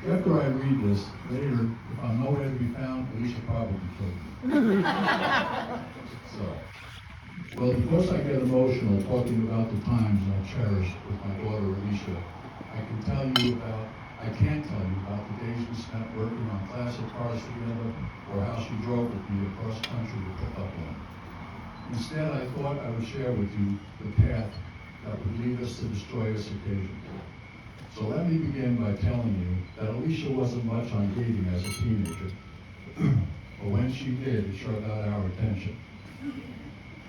After I read this, later, if I'm nowhere to be found, Alicia probably killed me. So, well, because I get emotional talking about the times I cherished with my daughter Alicia, I can't tell you about the days we spent working on classic cars together, or how she drove with me across country to pick up one. Instead, I thought I would share with you the path that would lead us to this joyous occasion. So let me begin by telling you that Alicia wasn't much on dating as a teenager, but when she did, it sure got our attention.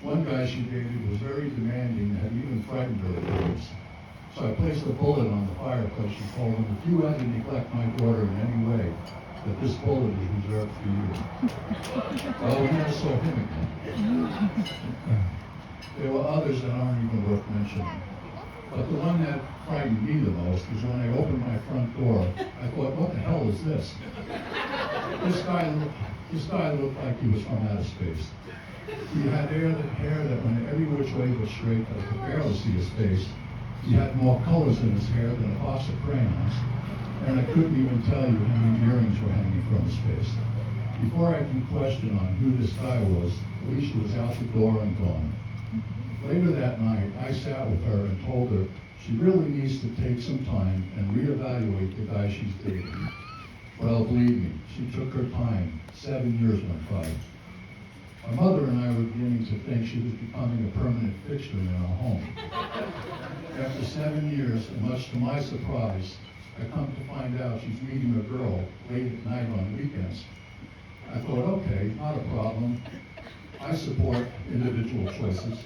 One guy she dated was very demanding and had even frightened her at times. So I placed a bullet on the fireplace and told him, if you ever neglect my daughter in any way, that this bullet is reserved for you. Well, we never saw him again. There were others that aren't even worth mentioning. But the one that frightened me the most was when I opened my front door. I thought, what the hell is this? This guy looked like he was from outer space. He had hair that went every which way but straight. I could barely see his face. He had more colors in his hair than a box of crayons. And I couldn't even tell you how many earrings were hanging from his face. Before I can question on who this guy was, Alicia was out the door and gone. Later that night, I sat with her and told her she really needs to take some time and reevaluate the guy she's dating. Well, believe me, she took her time. 7 years went by. My mother and I were beginning to think she was becoming a permanent fixture in our home. After 7 years, and much to my surprise, I come to find out she's meeting a girl late at night on weekends. I thought, okay, not a problem. I support individual choices.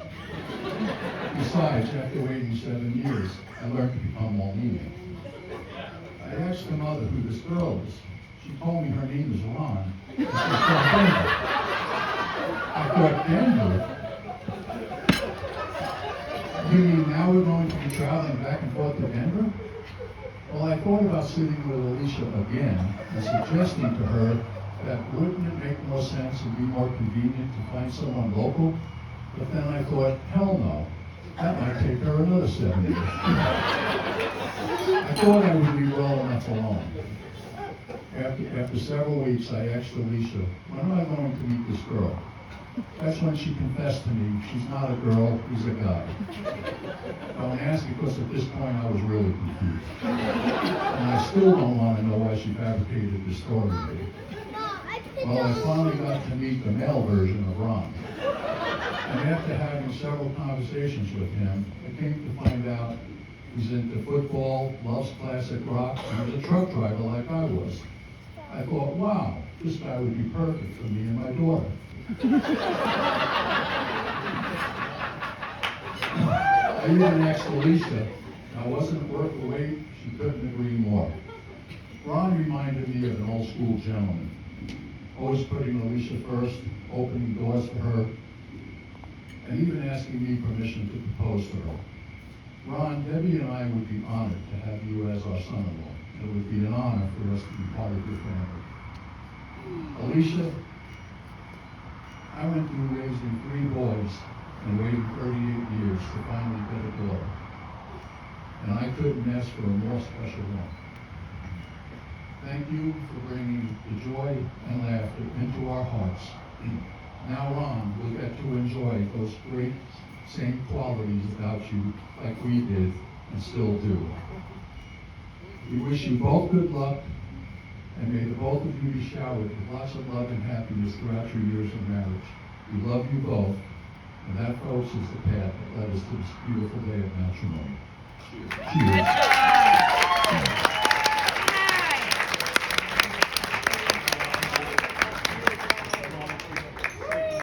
Besides, after waiting 7 years, I learned to become more lenient. I asked her mother who this girl is. She told me her name is Ron. She's from Denver. I thought, Denver? You mean now we're going to be traveling back and forth to Denver? Well, I thought about sitting with Alicia again and suggesting to her that wouldn't it make more sense and be more convenient to find someone local? But then I thought, hell no. That might take her another 7 years. I thought I would be well enough alone. After several weeks, I asked Alicia, when am I going to meet this girl? That's when she confessed to me, she's not a girl, he's a guy. I asked because at this point I was really confused. And I still don't want to know why she fabricated this story to me. Well, I finally got to meet the male version of Ron. And after having several conversations with him, I came to find out he's into football, loves classic rock, and he's a truck driver like I was. I thought, wow, this guy would be perfect for me and my daughter. I even asked Alicia, now wasn't it worth the wait? She couldn't agree more. Ron reminded me of an old school gentleman, always putting Alicia first, opening doors for her, and even asking me permission to propose to her. Ron, Debbie and I would be honored to have you as our son-in-law. It would be an honor for us to be part of your family. Alicia, I went through raising 3 boys and waiting 38 years to finally get a daughter. And I couldn't ask for a more special one. Thank you for bringing the joy and laughter into our hearts. Now, Ron will get to enjoy those great same qualities about you like we did and still do. We wish you both good luck, and may the both of you be showered with lots of love and happiness throughout your years of marriage. We love you both, and that, folks, is the path that led us to this beautiful day of matrimony. Cheers. Cheers.